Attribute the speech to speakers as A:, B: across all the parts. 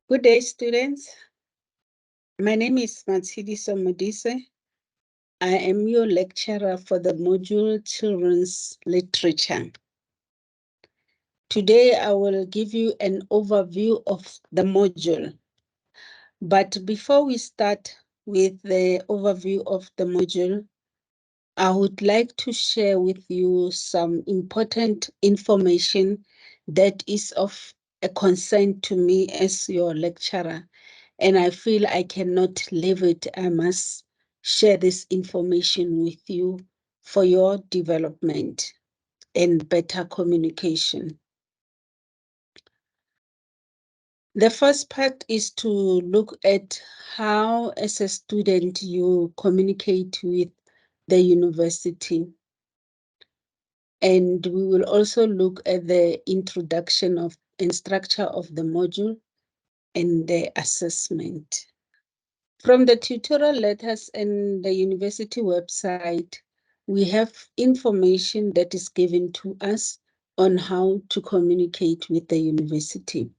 A: Good day, students. My name is Matshediso Modise. I am your lecturer for the module Children's Literature. Today, I will give you an overview of the module. But before we start with the overview of the module, I would like to share with you some important information that is of a concern to me as your lecturer. And I feel I cannot leave it. I must share this information with you for your development and better communication. The first part is to look at how, as a student, you communicate with the university. And we will also look at the introduction of and structure of the module and the assessment. From the tutorial letters and the university website, we have information that is given to us on how to communicate with the university.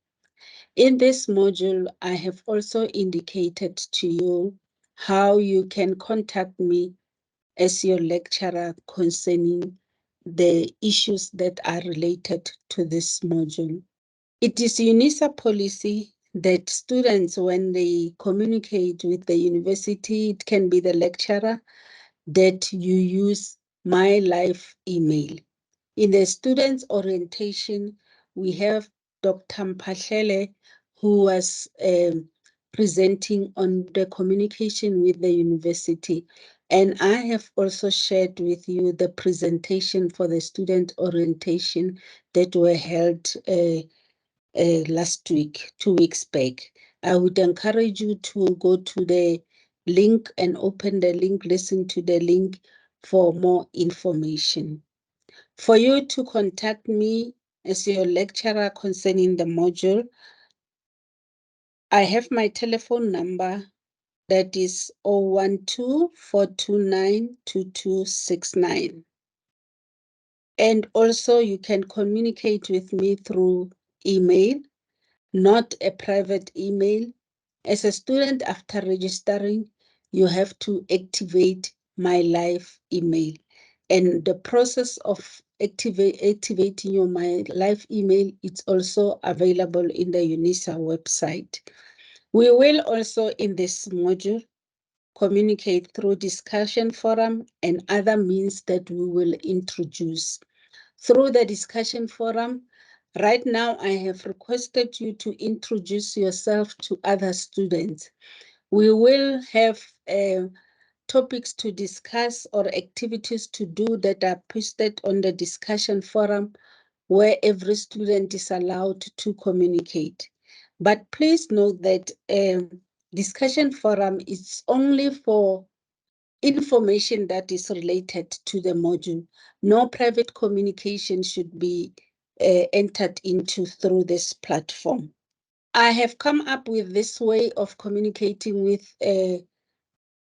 A: In this module, I have also indicated to you how you can contact me as your lecturer concerning the issues that are related to this module. It is UNISA policy that students, when they communicate with the university, it can be the lecturer, that you use my live email. In the students' orientation, we have Dr. Mpahlele, who was presenting on the communication with the university. And I have also shared with you the presentation for the student orientation that were held last week, 2 weeks back. I would encourage you to go to the link and open the link, listen to the link for more information. For you to contact me as your lecturer concerning the module, I have my telephone number that is 012-429-2269. And also you can communicate with me through email, not a private email. As a student, after registering, you have to activate my live email. And the process of activating your my live email, it's also available in the UNISA website. We will also, in this module, communicate through discussion forum and other means that we will introduce. Through the discussion forum, right now I have requested you to introduce yourself to other students. We will have topics to discuss or activities to do that are posted on the discussion forum, where every student is allowed to communicate. But please note that discussion forum is only for information that is related to the module. No private communication should be entered into through this platform. I have come up with this way of communicating with the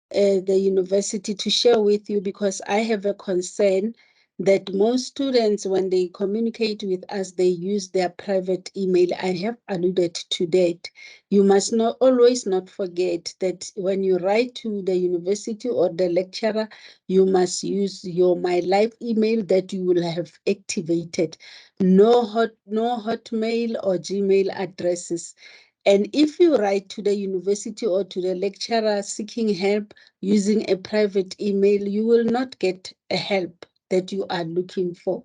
A: university to share with you, because I have a concern that most students, when they communicate with us, they use their private email. I have alluded to that. You must not always not forget that when you write to the university or the lecturer, you must use your my live email that you will have activated. No Hotmail or Gmail addresses. And if you write to the university or to the lecturer seeking help using a private email, you will not get a help that you are looking for.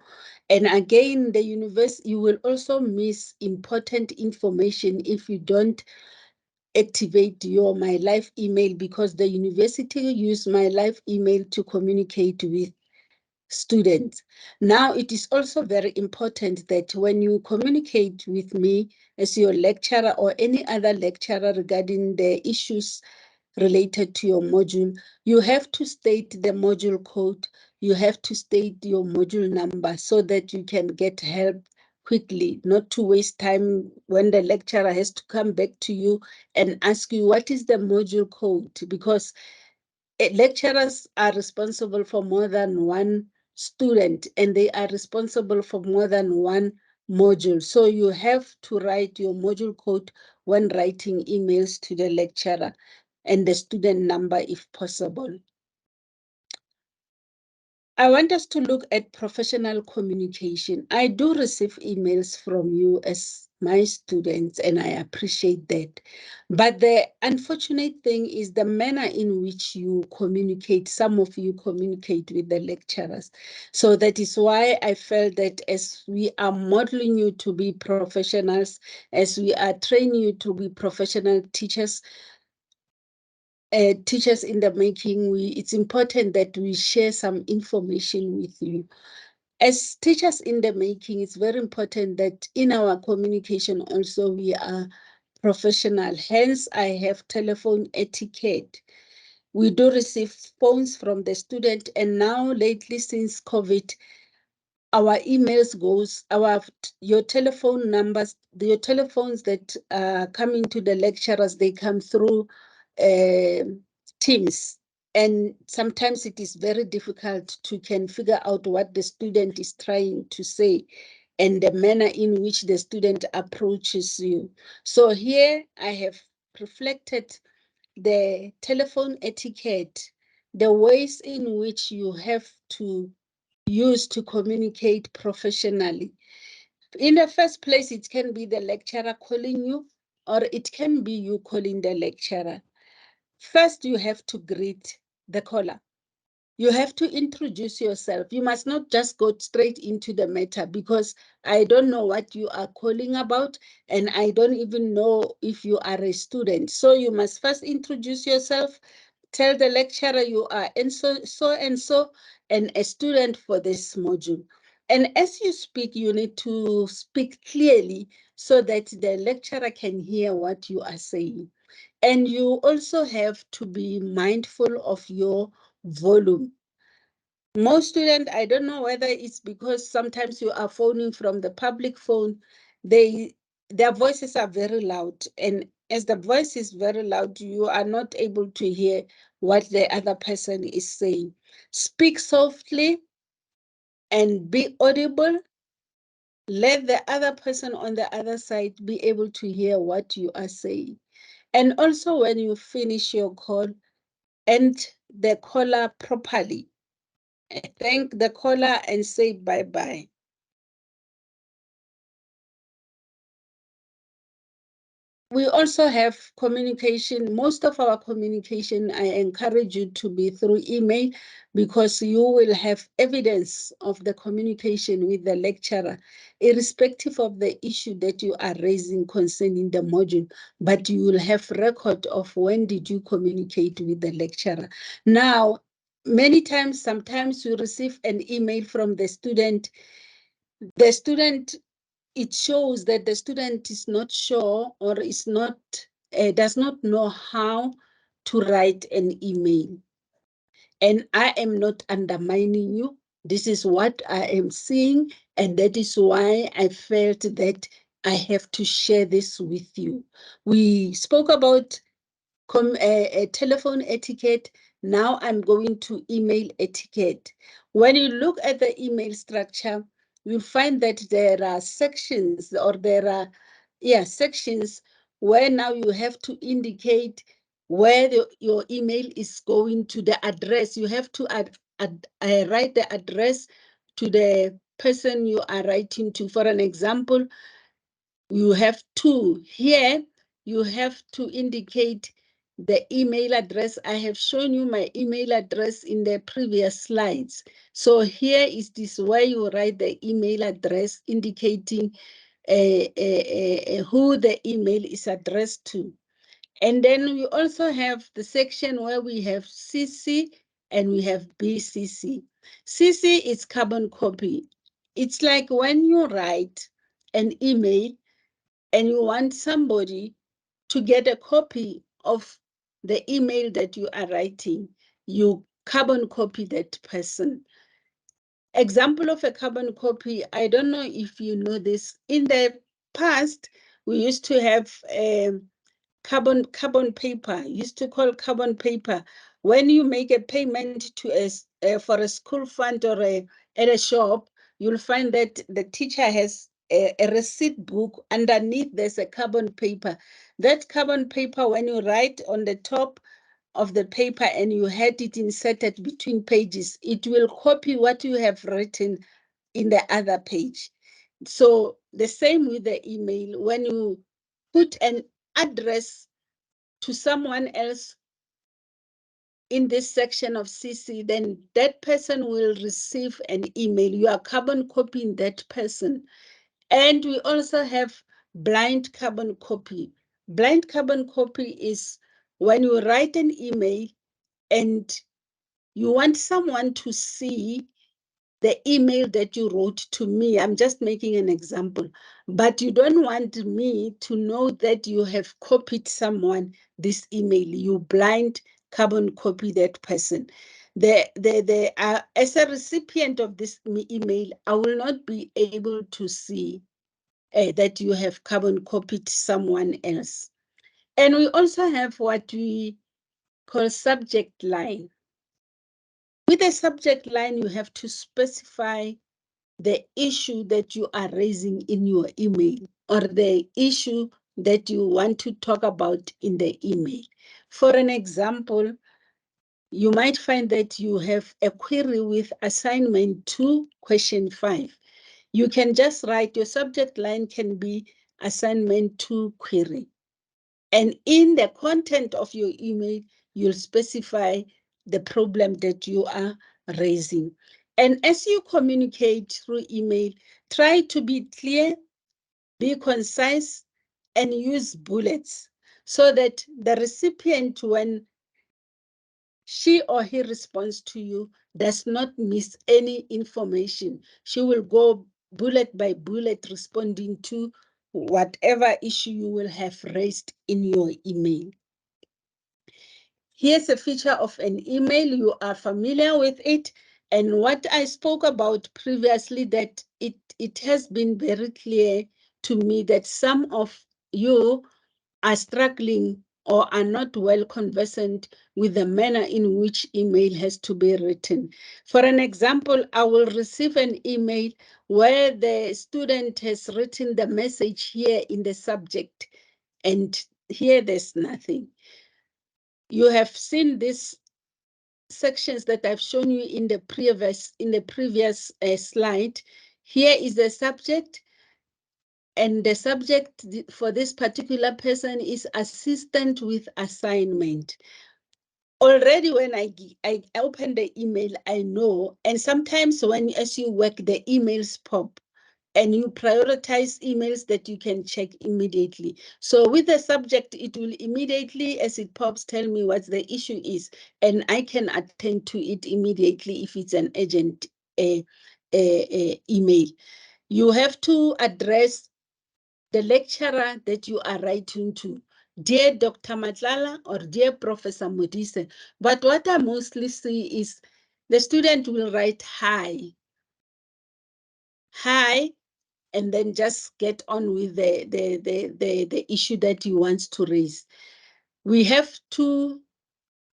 A: And again, the university, you will also miss important information if you don't activate your my live email, because the university use my live email to communicate with students. Now, it is also very important that when you communicate with me as your lecturer or any other lecturer regarding the issues related to your module, you have to state the module code, you have to state your module number so that you can get help quickly, not to waste time when the lecturer has to come back to you and ask you, what is the module code? Because lecturers are responsible for more than one student, and they are responsible for more than one module. So you have to write your module code when writing emails to the lecturer, and the student number if possible. I want us to look at professional communication. I do receive emails from you as my students, and I appreciate that. But the unfortunate thing is the manner in which you communicate. Some of you communicate with the lecturers. So that is why I felt that as we are modeling you to be professionals, as we are training you to be professional teachers, teachers in the making, it's important that we share some information with you. As teachers in the making, it's very important that in our communication also we are professional. Hence, I have telephone etiquette. We do receive phones from the student, and now lately since COVID, our emails goes, your telephone numbers, your telephones that are coming to the lecturers, they come through Teams. And sometimes it is very difficult to can figure out what the student is trying to say and the manner in which the student approaches you. So here I have reflected the telephone etiquette, the ways in which you have to use to communicate professionally. In the first place, it can be the lecturer calling you, or it can be you calling the lecturer. First, you have to greet the caller. You have to introduce yourself. You must not just go straight into the matter, because I don't know what you are calling about, and I don't even know if you are a student. So you must first introduce yourself, tell the lecturer you are and so, and a student for this module. And as you speak, you need to speak clearly so that the lecturer can hear what you are saying. And you also have to be mindful of your volume. Most students, I don't know whether it's because sometimes you are phoning from the public phone, their voices are very loud. And as the voice is very loud, you are not able to hear what the other person is saying. Speak softly and be audible. Let the other person on the other side be able to hear what you are saying. And also when you finish your call, end the caller properly. Thank the caller and say bye-bye. We also have communication. Most of our communication, I encourage you to be through email, because you will have evidence of the communication with the lecturer, irrespective of the issue that you are raising concerning the module, but you will have record of when did you communicate with the lecturer. Now, many times, sometimes you receive an email from the student. The student, it shows that the student is not sure or is not, does not know how to write an email. And I am not undermining you. This is what I am seeing, and that is why I felt that I have to share this with you. We spoke about telephone etiquette. Now I'm going to email etiquette. When you look at the email structure, you'll find that there are sections, or there are, sections where now you have to indicate where your email is going to, the address. You have to write the address to the person you are writing to. For an example, you have to, here, you have to indicate the email address. I have shown you my email address in the previous slides. So here is this where you write the email address, indicating who the email is addressed to. And then we also have the section where we have CC and we have BCC. CC is carbon copy. It's like when you write an email and you want somebody to get a copy of the email that you are writing, you carbon copy that person. Example of a carbon copy, I don't know if you know this. In the past, we used to have carbon paper, used to call carbon paper. When you make a payment to for a school fund or at a shop, you'll find that the teacher has a receipt book. Underneath, there's a carbon paper. That carbon paper, when you write on the top of the paper and you had it inserted between pages, it will copy what you have written in the other page. So the same with the email. When you put an address to someone else in this section of CC, then that person will receive an email. You are carbon copying that person. And we also have blind carbon copy. Blind carbon copy is when you write an email and you want someone to see the email that you wrote to me. I'm just making an example, but you don't want me to know that you have copied someone this email. You blind carbon copy that person. As a recipient of this email, I will not be able to see that you have carbon copied someone else. And we also have what we call subject line. With a subject line, you have to specify the issue that you are raising in your email or the issue that you want to talk about in the email. For an example, you might find that you have a query with assignment 2, question 5. You can just write, your subject line can be assignment 2 query. And in the content of your email, you'll specify the problem that you are raising. And as you communicate through email, try to be clear, be concise, and use bullets so that the recipient, when she or he responds to you, does not miss any information. She will go bullet by bullet responding to whatever issue you will have raised in your email. Here's a feature of an email. You are familiar with it. And what I spoke about previously, that it has been very clear to me that some of you are struggling or are not well conversant with the manner in which email has to be written. For an example, I will receive an email where the student has written the message here in the subject, and here there's nothing. You have seen these sections that I've shown you in the previous slide. Here is the subject, and the subject for this particular person is assistant with assignment. Already when I open the email, I know, and sometimes as you work, the emails pop, and you prioritize emails that you can check immediately. So with the subject, it will immediately, as it pops, tell me what the issue is, and I can attend to it immediately if it's an urgent email. You have to address the lecturer that you are writing to. Dear Dr. Matlala or dear Professor Modise. But what I mostly see is the student will write hi. Hi, and then just get on with the issue that he wants to raise. We have to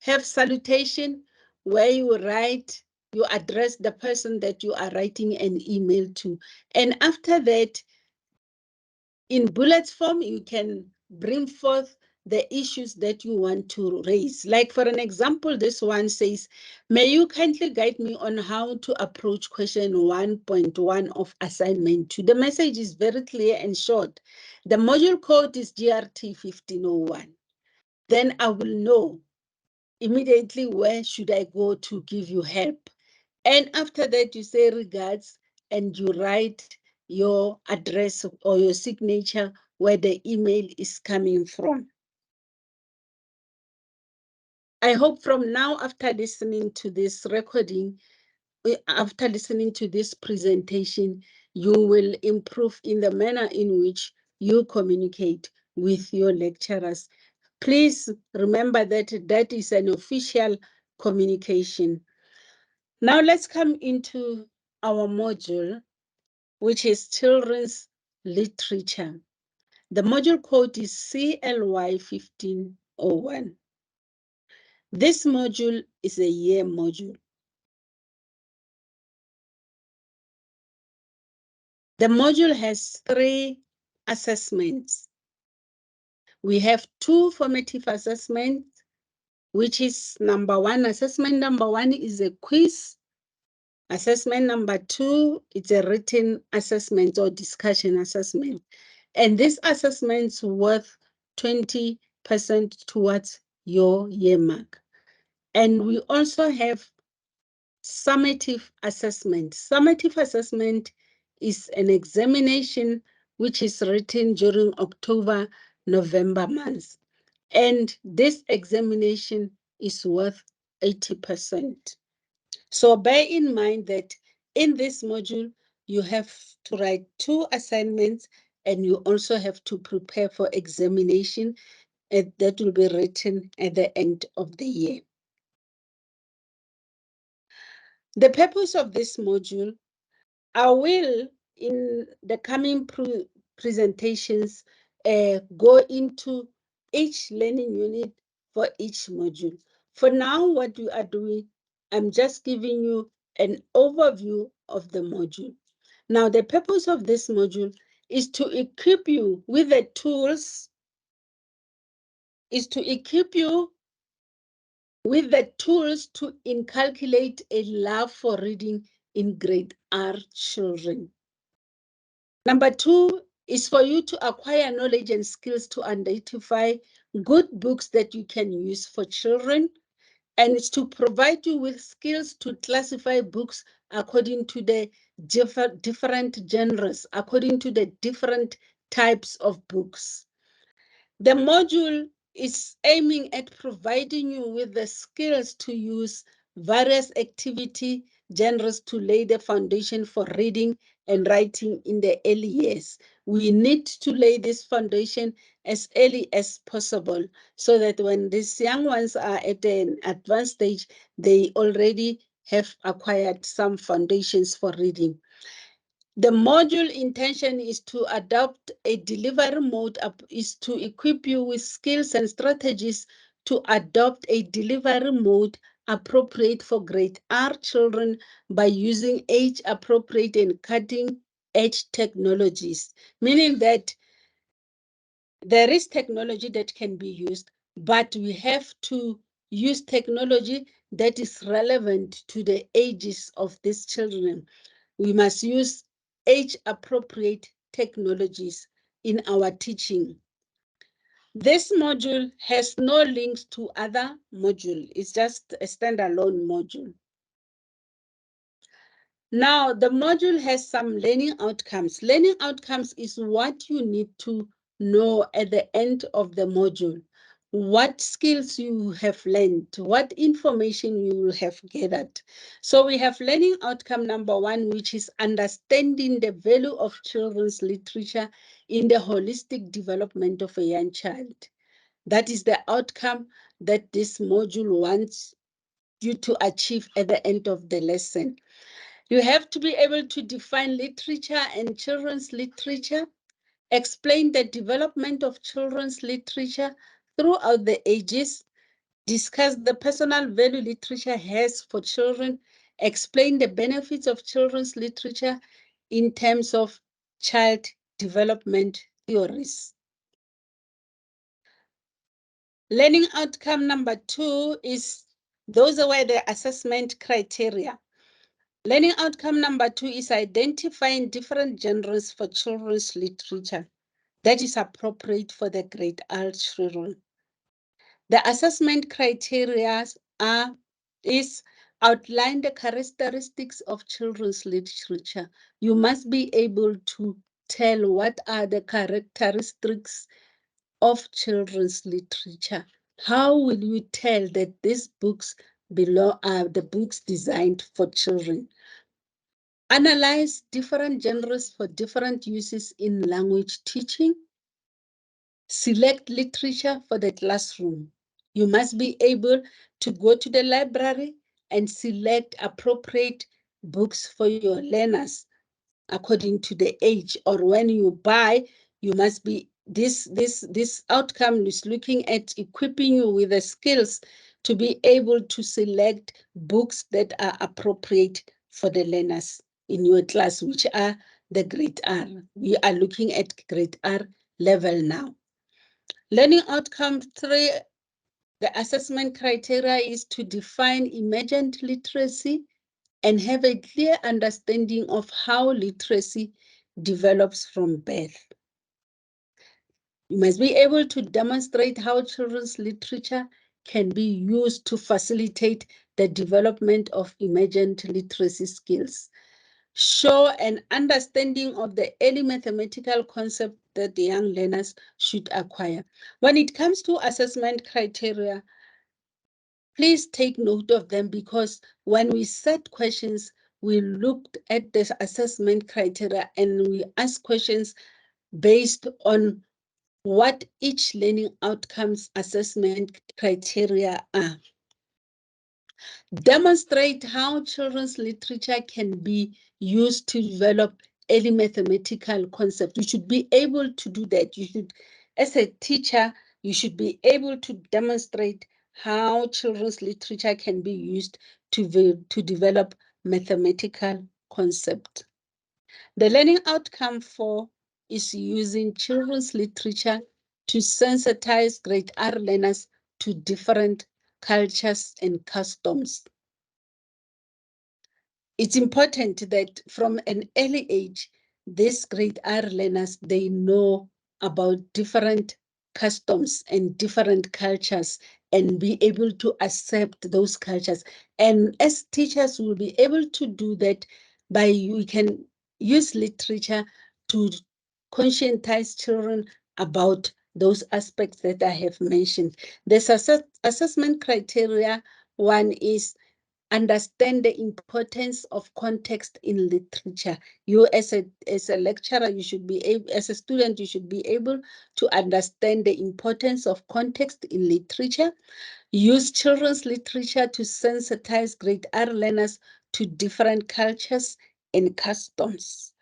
A: have salutation where you write, you address the person that you are writing an email to. And after that, in bullet form, you can bring forth the issues that you want to raise. Like for an example, this one says, may you kindly guide me on how to approach question 1.1 of assignment 2. The message is very clear and short. The module code is GRT 1501. Then I will know immediately where should I go to give you help. And after that, you say regards, and you write your address or your signature where the email is coming from. I hope from now, after listening to this recording, after listening to this presentation, you will improve in the manner in which you communicate with your lecturers. Please remember that that is an official communication. Now let's come into our module, which is children's literature. The module code is CLY1501. This module is a year module. The module has 3 assessments. We have 2 formative assessments, which is number 1. Assessment number 1 is a quiz. Assessment number 2 is a written assessment or discussion assessment. And this assessment's worth 20% towards your year mark. And we also have summative assessment. Summative assessment is an examination which is written during October, November months. And this examination is worth 80%. So bear in mind that in this module, you have to write 2 assignments and you also have to prepare for examination that will be written at the end of the year. The purpose of this module, I will, in the coming presentations, go into each learning unit for each module. For now, what we are doing, I'm just giving you an overview of the module. Now, the purpose of this module is to equip you with the tools, to inculcate a love for reading in grade R children. Number 2 is for you to acquire knowledge and skills to identify good books that you can use for children, and it's to provide you with skills to classify books according to the different genres, according to the different types of books. The module is aiming at providing you with the skills to use various activity genres to lay the foundation for reading and writing in the early years. We need to lay this foundation as early as possible so that when these young ones are at an advanced stage, they already have acquired some foundations for reading. The module intention is to adopt a delivery mode, is to equip you with skills and strategies to adopt a delivery mode appropriate for grade R children by using age-appropriate and cutting-edge technologies, meaning that there is technology that can be used, but we have to use technology that is relevant to the ages of these children. We must use age-appropriate technologies in our teaching. This module has no links to other modules. It's just a standalone module. Now, the module has some learning outcomes. Learning outcomes is what you need to know at the end of the module. What skills you have learned, what information you will have gathered. So we have learning outcome number 1, which is understanding the value of children's literature in the holistic development of a young child. That is the outcome that this module wants you to achieve at the end of the lesson. You have to be able to define literature and children's literature, explain the development of children's literature throughout the ages, discuss the personal value literature has for children, explain the benefits of children's literature in terms of child development theories. Learning outcome number 2 is, those were the assessment criteria. Learning outcome number 2 is identifying different genres for children's literature that is appropriate for the grade R children. The assessment criteria is outline the characteristics of children's literature. You must be able to tell what are the characteristics of children's literature. How will you tell that these books are the books designed for children? Analyze different genres for different uses in language teaching. Select literature for the classroom. You must be able to go to the library and select appropriate books for your learners according to the age, or when you buy, you must be, this outcome is looking at equipping you with the skills to be able to select books that are appropriate for the learners in your class, which are the grade R. We are looking at grade R level now. Learning outcome 3, the assessment criteria is to define emergent literacy and have a clear understanding of how literacy develops from birth. You must be able to demonstrate how children's literature can be used to facilitate the development of emergent literacy skills. Show an understanding of the early mathematical concept that the young learners should acquire. When it comes to assessment criteria, please take note of them, because when we set questions, we looked at the assessment criteria and we ask questions based on what each learning outcomes assessment criteria are. Demonstrate how children's literature can be used to develop early mathematical concepts. You should be able to do that. You should, as a teacher, you should be able to demonstrate how children's literature can be used to develop mathematical concepts. The learning outcome 4 is using children's literature to sensitize grade R learners to different cultures and customs. It's important that from an early age, these grade R learners, they know about different customs and different cultures and be able to accept those cultures. And as teachers, we'll be able to do that by, we can use literature to conscientize children about those aspects that I have mentioned. The assessment criteria 1 is understand the importance of context in literature. You as a lecturer, you should be able, as a student, you should be able to understand the importance of context in literature. Use children's literature to sensitize grade R learners to different cultures and customs.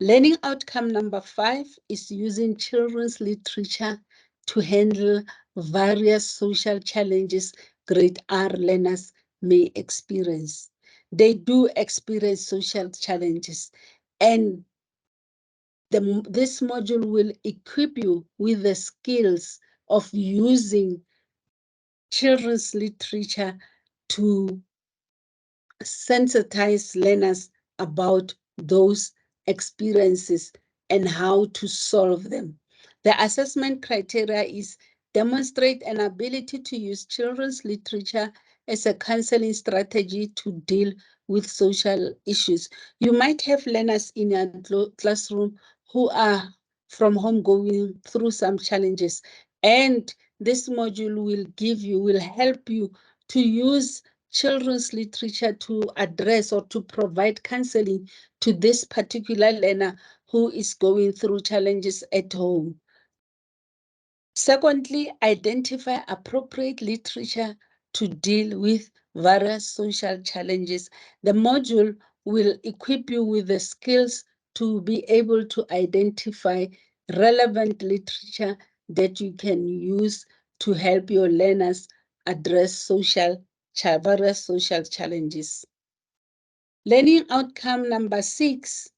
A: Learning outcome number 5 is using children's literature to handle various social challenges grade R learners may experience. They do experience social challenges, and this module will equip you with the skills of using children's literature to sensitize learners about those experiences and how to solve them. The assessment criteria is demonstrate an ability to use children's literature as a counseling strategy to deal with social issues. You might have learners in your classroom who are from home going through some challenges, and this module will help you to use children's literature to address or to provide counseling to this particular learner who is going through challenges at home. Secondly, identify appropriate literature to deal with various social challenges. The module will equip you with the skills to be able to identify relevant literature that you can use to help your learners address various social challenges. Learning outcome number 6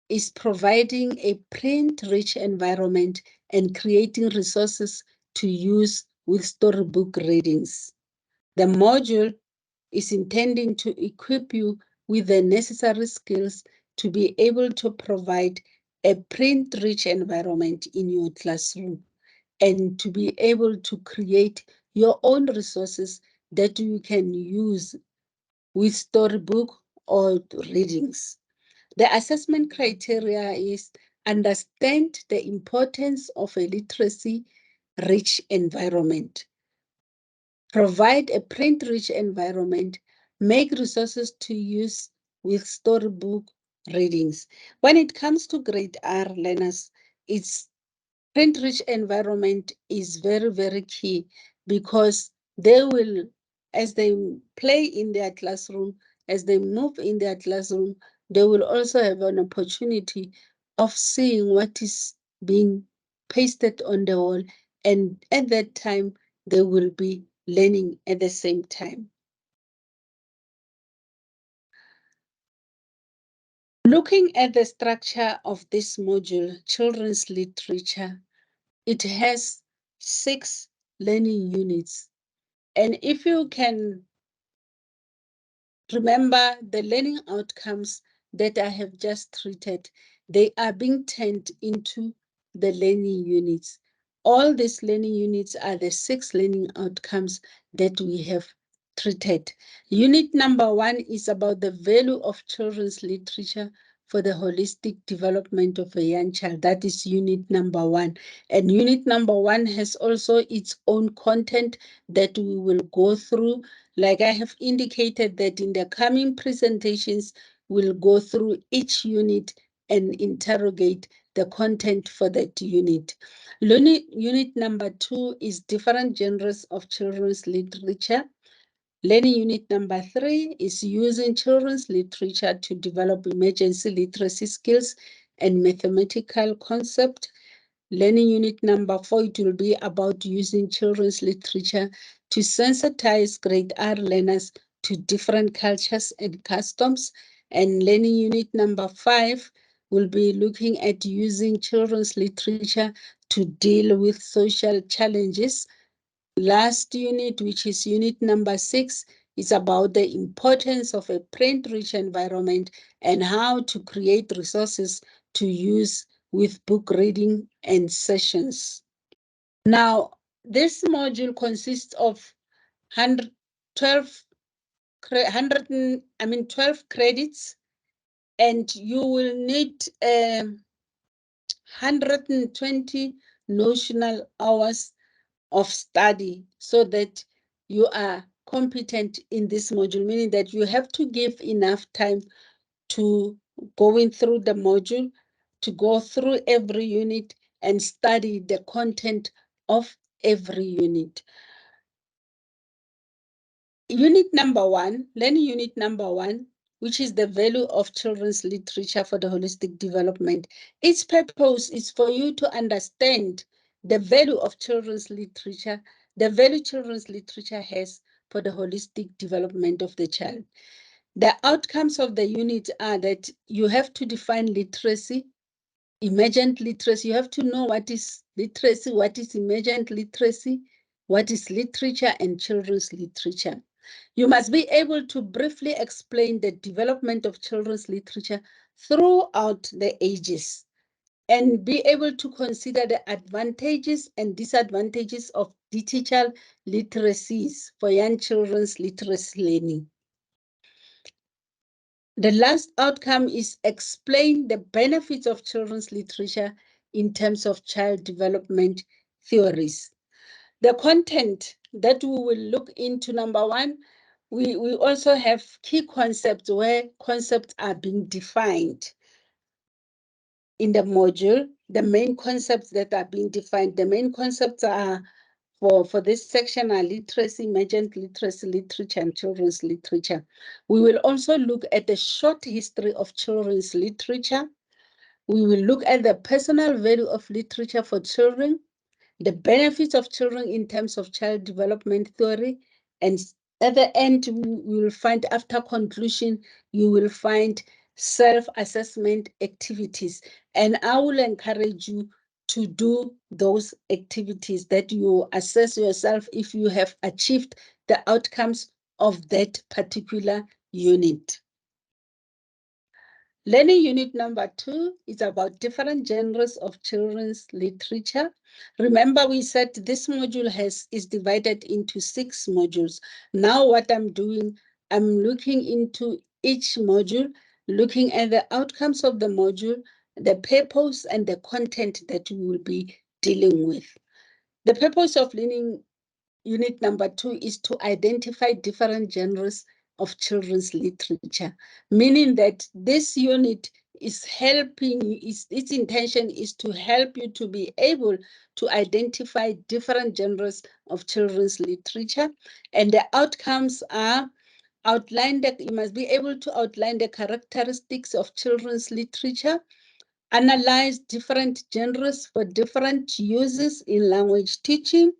A: is providing a print-rich environment and creating resources to use with storybook readings. The module is intending to equip you with the necessary skills to be able to provide a print-rich environment in your classroom and to be able to create your own resources that you can use with storybook or readings. The assessment criteria is understand the importance of a literacy-rich environment, provide a print-rich environment, make resources to use with storybook readings. When it comes to grade R learners, its print-rich environment is very, very key, because they will as they play in their classroom, as they move in their classroom, they will also have an opportunity of seeing what is being pasted on the wall. And at that time, they will be learning at the same time. Looking at the structure of this module, Children's Literature, it has 6 learning units. And if you can remember the learning outcomes that I have just treated, they are being turned into the learning units. All these learning units are the 6 learning outcomes that we have treated. Unit number 1 is about the value of children's literature for the holistic development of a young child. That is unit number 1. And unit number 1 has also its own content that we will go through. Like I have indicated that in the coming presentations, we'll go through each unit and interrogate the content for that unit. Unit number 2 is different genres of children's literature. Learning unit number 3 is using children's literature to develop emergency literacy skills and mathematical concept. Learning unit number 4, it will be about using children's literature to sensitize grade R learners to different cultures and customs. And learning unit number 5 will be looking at using children's literature to deal with social challenges. Last unit, which is unit number 6, is about the importance of a print-rich environment and how to create resources to use with book reading and sessions. Now, this module consists of 12 credits, and you will need 120 notional hours of study so that you are competent in this module, meaning that you have to give enough time to going through the module, to go through every unit and study the content of every unit. Unit number 1, learning unit number 1, which is the value of children's literature for the holistic development. Its purpose is for you to understand the value of children's literature, the value children's literature has for the holistic development of the child. The outcomes of the unit are that you have to define literacy, emergent literacy. You have to know what is literacy, what is emergent literacy, what is literature and children's literature. You must be able to briefly explain the development of children's literature throughout the ages and be able to consider the advantages and disadvantages of digital literacies for young children's literacy learning. The last outcome is explain the benefits of children's literature in terms of child development theories. The content that we will look into, number 1, we also have key concepts where concepts are being defined in the module. The main concepts that are being defined, the main concepts are for this section are literacy, emergent literacy, literature, and children's literature. We will also look at the short history of children's literature. We will look at the personal value of literature for children, the benefits of children in terms of child development theory, and at the end, we will find, after conclusion, you will find self-assessment activities. And I will encourage you to do those activities that you assess yourself if you have achieved the outcomes of that particular unit. Learning unit number 2 is about different genres of children's literature. Remember, we said this module is divided into 6 modules. Now what I'm doing, I'm looking into each module, looking at the outcomes of the module, the purpose and the content that we will be dealing with. The purpose of learning unit number 2 is to identify different genres of children's literature, meaning that this unit is helping you, its intention is to help you to be able to identify different genres of children's literature, and the outcomes are you must be able to outline the characteristics of children's literature, analyze different genres for different uses in language teaching.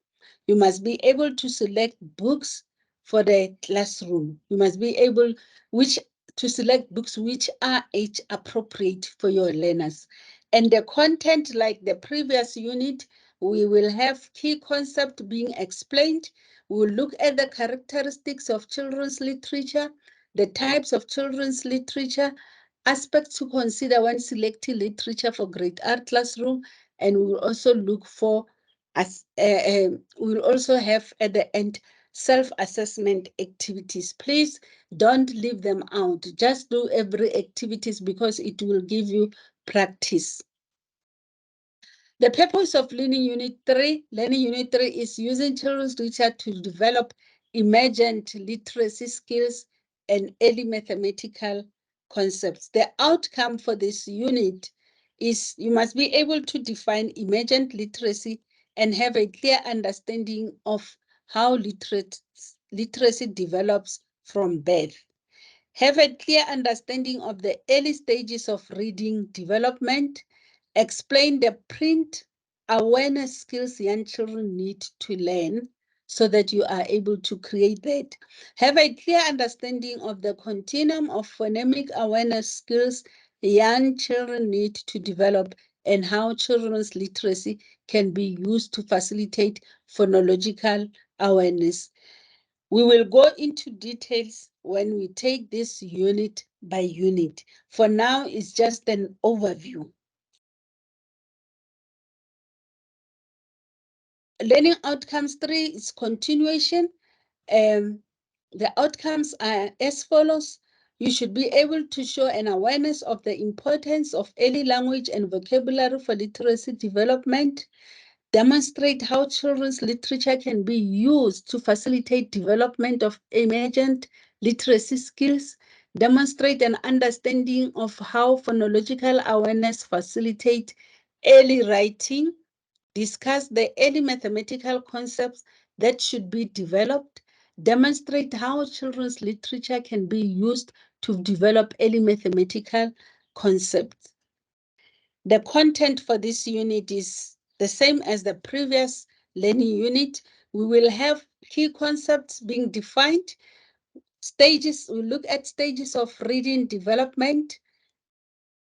A: You must be able to select books for the classroom. You must be able to select books which are age appropriate for your learners. And the content, like the previous unit, we will have key concepts being explained. We will look at the characteristics of children's literature, the types of children's literature, aspects to consider when selecting literature for grade R classroom, and we will also look for, we will also have at the end self-assessment activities. Please don't leave them out. Just do every activities because it will give you practice. The purpose of Learning Unit 3 is using children's literature to develop emergent literacy skills and early mathematical concepts. The outcome for this unit is you must be able to define emergent literacy and have a clear understanding of how literacy develops from birth. Have a clear understanding of the early stages of reading development. Explain the print awareness skills young children need to learn so that you are able to create that. Have a clear understanding of the continuum of phonemic awareness skills young children need to develop and how children's literacy can be used to facilitate phonological awareness. We will go into details when we take this unit by unit. For now, it's just an overview. Learning outcomes 3 is continuation. The outcomes are as follows. You should be able to show an awareness of the importance of early language and vocabulary for literacy development. Demonstrate how children's literature can be used to facilitate development of emergent literacy skills. Demonstrate an understanding of how phonological awareness facilitates early writing. Discuss the early mathematical concepts that should be developed. Demonstrate how children's literature can be used to develop early mathematical concepts. The content for this unit is the same as the previous learning unit. We will have key concepts being defined. Stages, we look at stages of reading development,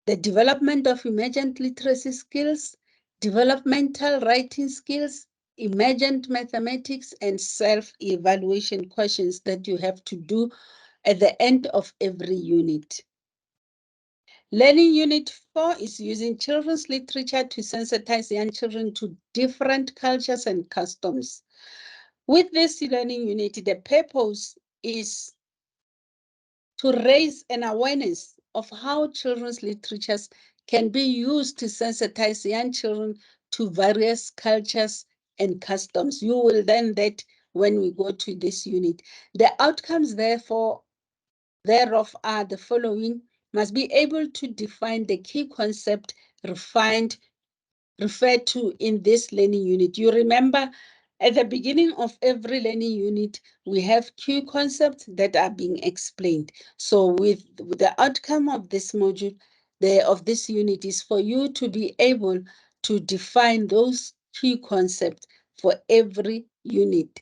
A: the development of emergent literacy skills, developmental writing skills, emergent mathematics, and self-evaluation questions that you have to do at the end of every unit. Learning Unit 4 is using children's literature to sensitize young children to different cultures and customs. With this learning unit, the purpose is to raise an awareness of how children's literatures can be used to sensitize young children to various cultures and customs. You will learn that when we go to this unit. The outcomes, therefore, thereof are the following: must be able to define the key concept referred to in this learning unit. You remember at the beginning of every learning unit, we have key concepts that are being explained. So with the outcome of this module, of this unit is for you to be able to define those key concepts for every unit.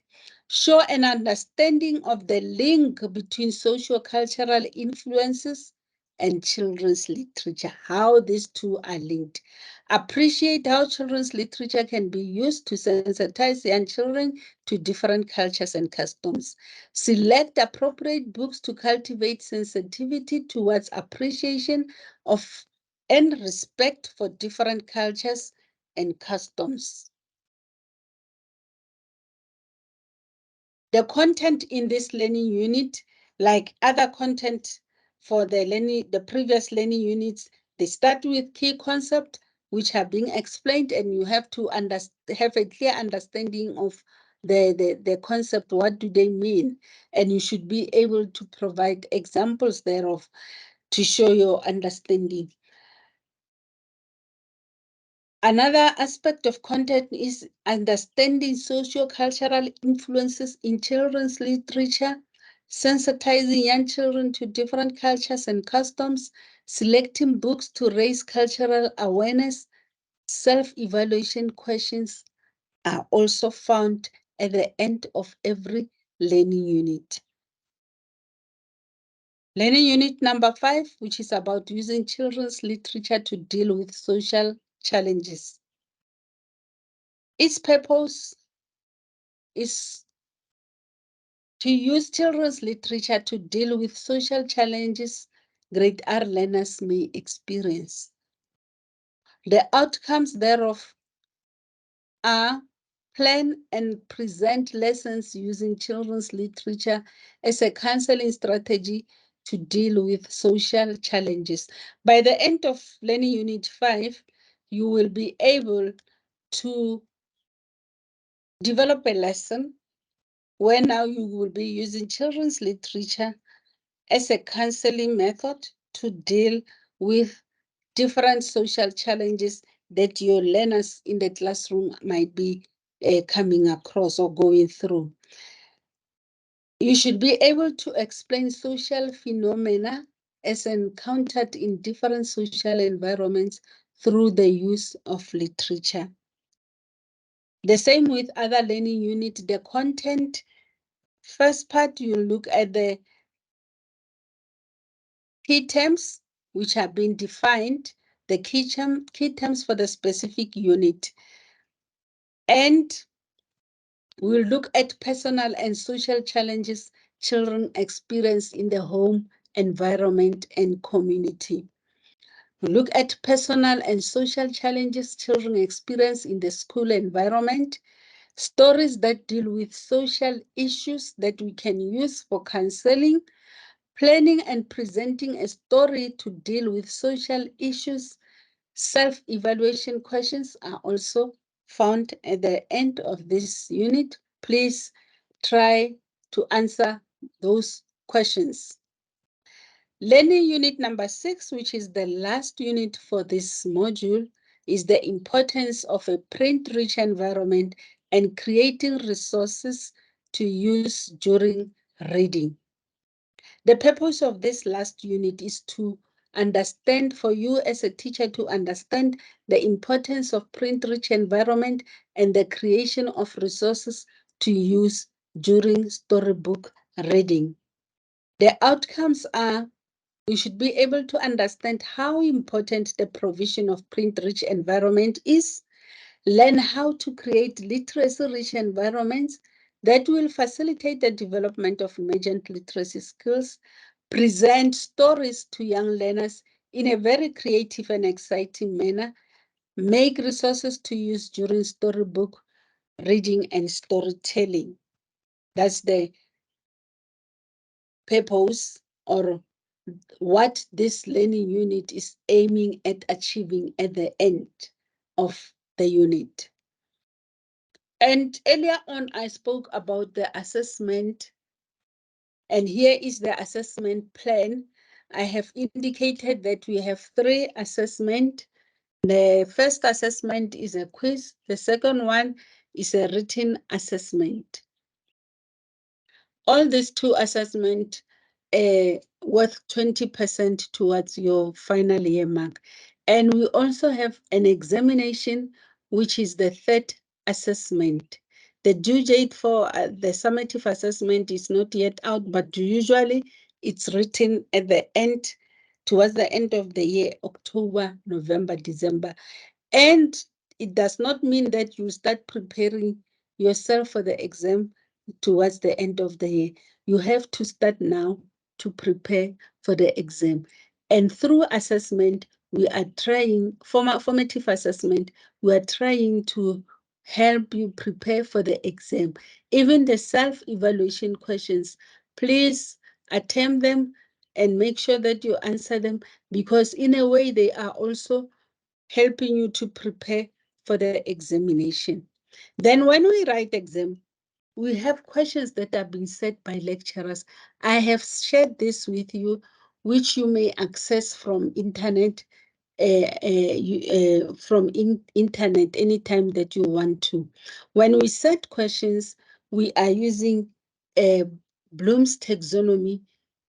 A: Show an understanding of the link between socio-cultural influences and children's literature, how these two are linked. Appreciate how children's literature can be used to sensitize young children to different cultures and customs. Select appropriate books to cultivate sensitivity towards appreciation of and respect for different cultures and customs. The content in this learning unit, like other content for the previous learning units, they start with key concepts which are being explained, and you have to have a clear understanding of the concept. What do they mean? And you should be able to provide examples thereof to show your understanding. Another aspect of content is understanding socio-cultural influences in children's literature, sensitizing young children to different cultures and customs, selecting books to raise cultural awareness. Self-evaluation questions are also found at the end of every learning unit. Learning unit number 5, which is about using children's literature to deal with social challenges. Its purpose is to use children's literature to deal with social challenges grade R learners may experience. The outcomes thereof are plan and present lessons using children's literature as a counseling strategy to deal with social challenges. By the end of Learning Unit 5, you will be able to develop a lesson where now you will be using children's literature as a counseling method to deal with different social challenges that your learners in the classroom might be coming across or going through. You should be able to explain social phenomena as encountered in different social environments through the use of literature. The same with other learning units. The content, first part, you look at the key terms which have been defined, the key terms for the specific unit. And we'll look at personal and social challenges children experience in the home environment and community. We'll look at personal and social challenges children experience in the school environment, stories that deal with social issues that we can use for counseling, planning and presenting a story to deal with social issues. Self-evaluation questions are also found at the end of this unit. Please try to answer those questions. Learning unit number 6, which is the last unit for this module, is the importance of a print-rich environment and creating resources to use during reading. The purpose of this last unit is to understand, for you as a teacher to understand the importance of print-rich environment and the creation of resources to use during storybook reading. The outcomes are, you should be able to understand how important the provision of print-rich environment is, learn how to create literacy-rich environments that will facilitate the development of emergent literacy skills, present stories to young learners in a very creative and exciting manner, make resources to use during storybook reading and storytelling. That's the purpose or what this learning unit is aiming at achieving at the end of the unit. And earlier on, I spoke about the assessment, and here is the assessment plan. I have indicated that we have 3 assessments. The first assessment is a quiz. The second one is a written assessment. All these 2 assessments worth 20% towards your final year mark. And we also have an examination, which is the 3rd assessment. The due date for the summative assessment is not yet out, but usually it's written at the end, towards the end of the year, October, November, December. And it does not mean that you start preparing yourself for the exam towards the end of the year. You have to start now to prepare for the exam. And through assessment, we are trying, formative assessment, we are trying to help you prepare for the exam. Even the self-evaluation questions, please attempt them and make sure that you answer them, because in a way they are also helping you to prepare for the examination. Then when we write exam, we have questions that are being set by lecturers. I have shared this with you, which you may access from internet from internet anytime that you want to. When we set questions, we are using Bloom's taxonomy,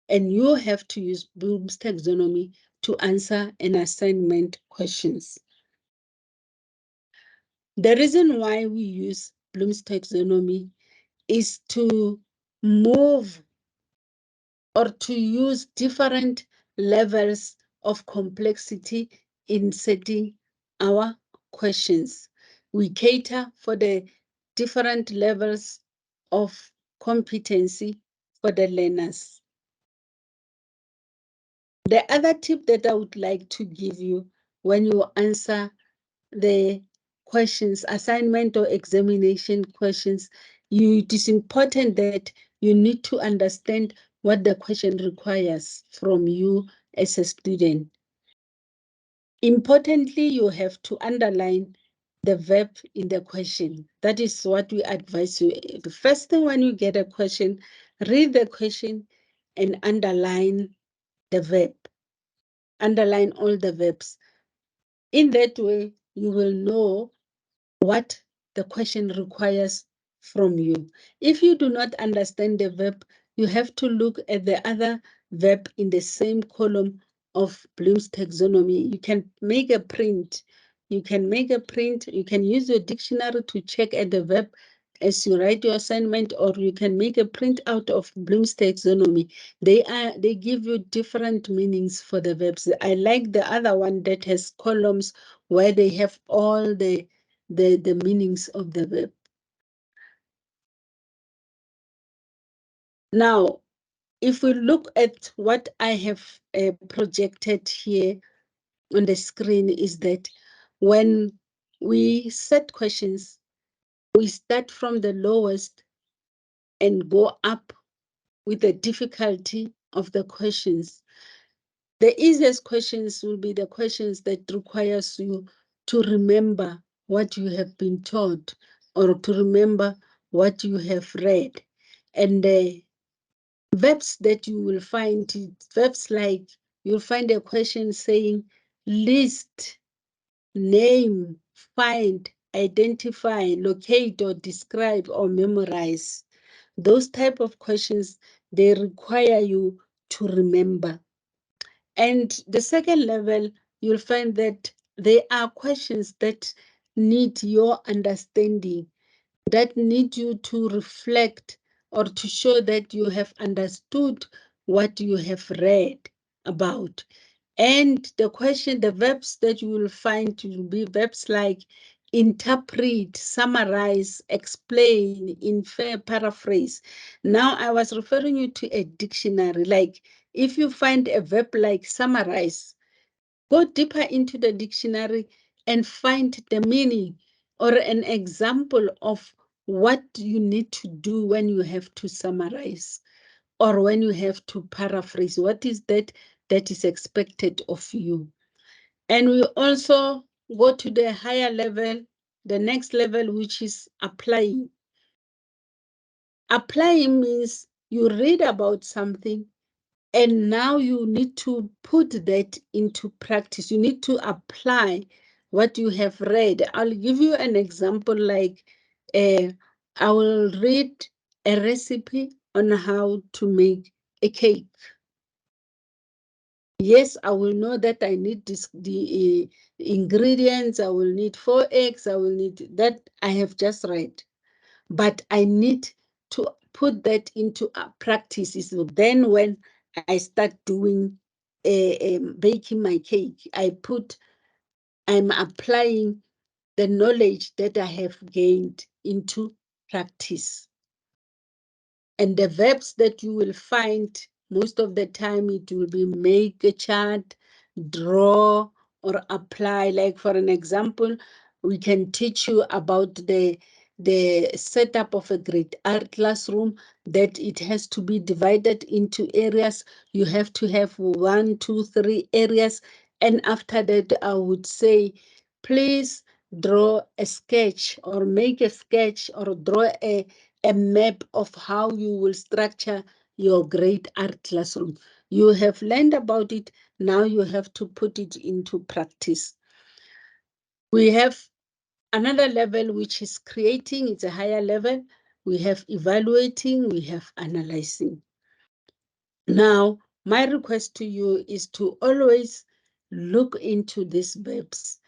A: and you have to use Bloom's taxonomy to answer an assignment questions. The reason why we use Bloom's taxonomy is to move or to use different levels of complexity in setting our questions. We cater for the different levels of competency for the learners. The other tip that I would like to give you when you answer the questions, assignment or examination questions, it is important that you need to understand what the question requires from you as a student. Importantly, you have to underline the verb in the question. That is what we advise you. The first thing when you get a question, read the question and underline the verb. Underline all the verbs. In that way, you will know what the question requires from you. If you do not understand the verb, you have to look at the other verb in the same column of Bloom's taxonomy. You can make a print. You can use your dictionary to check at the verb as you write your assignment, or you can make a print out of Bloom's taxonomy. They give you different meanings for the verbs. I like the other one that has columns where they have all the meanings of the verb. Now, if we look at what I have projected here on the screen, is that when we set questions, we start from the lowest and go up with the difficulty of the questions. The easiest questions will be the questions that requires you to remember what you have been taught or to remember what you have read. And the verbs that you will find, verbs like, you'll find a question saying list, name, find, identify, locate, or describe, or memorize. Those type of questions, they require you to remember. And the second level, you'll find that there are questions that need your understanding, that need you to reflect or to show that you have understood what you have read about. And the verbs that you will find will be verbs like interpret, summarize, explain, infer, paraphrase. Now, I was referring you to a dictionary. Like, if you find a verb like summarize, go deeper into the dictionary and find the meaning or an example of what you need to do when you have to summarize or when you have to paraphrase. What is that is expected of you? And we also go to the higher level, the next level, which is applying. Applying means you read about something and now you need to put that into practice. You need to apply what you have read. I'll give you an example like I will read a recipe on how to make a cake. Yes, I will know that I need the ingredients. I will need 4 eggs. I will need that I have just read. But I need to put that into practice. So then when I start doing baking my cake, I'm applying the knowledge that I have gained into practice. And the verbs that you will find, most of the time it will be make a chart, draw, or apply. Like for an example, we can teach you about the setup of a grade art classroom, that it has to be divided into areas. You have to have 1, 2, 3 areas. And after that, I would say, please draw a sketch or make a sketch or draw a map of how you will structure your grade art classroom. You have learned about it. Now you have to put it into practice. We have another level, which is creating. It's a higher level. We have evaluating. We have analyzing. Now, my request to you is to always look into these verbs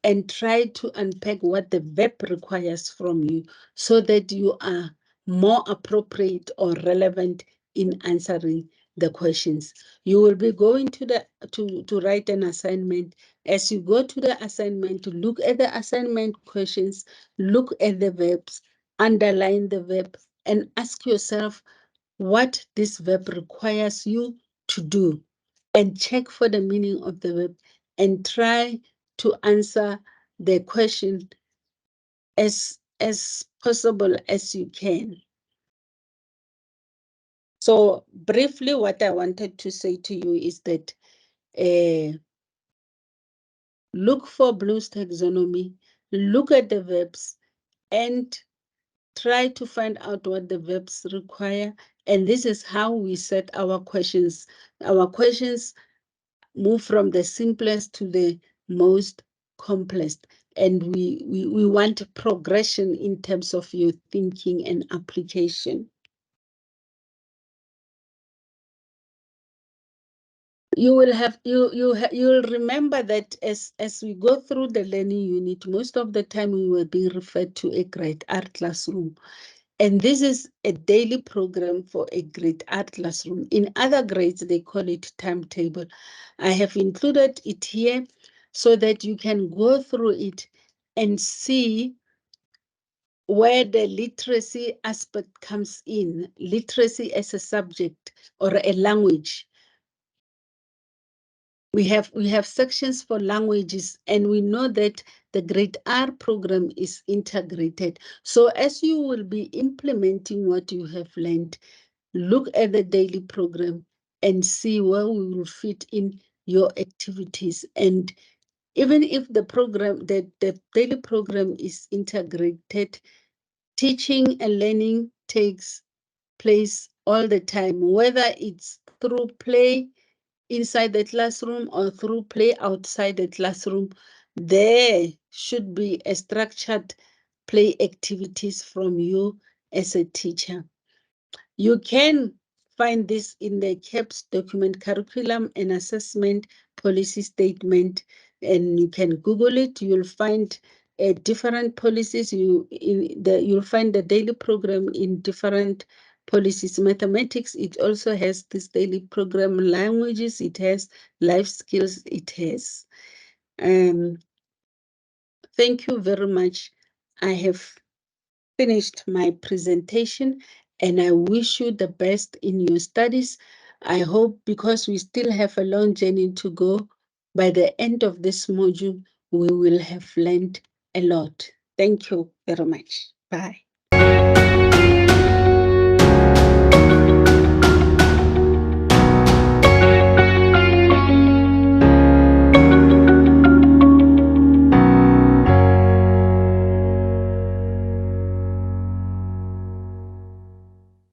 A: and try to unpack what the verb requires from you so that you are more appropriate or relevant in answering the questions. You will be going to write an assignment. As you go to the assignment, to look at the assignment questions, look at the verbs, underline the verb, and ask yourself what this verb requires you to do, and check for the meaning of the verb and try to answer the question as possible as you can. So briefly, what I wanted to say to you is that look for Bloom's taxonomy, look at the verbs, and try to find out what the verbs require. And this is how we set our questions. Our questions move from the simplest to the most complex. And we want progression in terms of your thinking and application. You will have you'll remember that as we go through the learning unit, most of the time we will be referred to a grade R classroom. And this is a daily program for a grade art classroom. In other grades, they call it timetable. I have included it here so that you can go through it and see where the literacy aspect comes in, literacy as a subject or a language. We have sections for languages, and we know that the grade R program is integrated. So as you will be implementing what you have learned, look at the daily program and see where we will fit in your activities. And even if the daily program is integrated, teaching and learning takes place all the time, whether it's through play inside the classroom or through play outside the classroom. There should be a structured play activities from you as a teacher. You can find this in the CAPS document, curriculum and assessment policy statement, and you can Google it. You'll find different policies. You'll find the daily program in different policies. Mathematics, it also has this daily program. Languages, it has. Life skills, it has. Thank you very much. I have finished my presentation, and I wish you the best in your studies. I hope, because we still have a long journey to go, by the end of this module, we will have learned a lot. Thank you very much. Bye.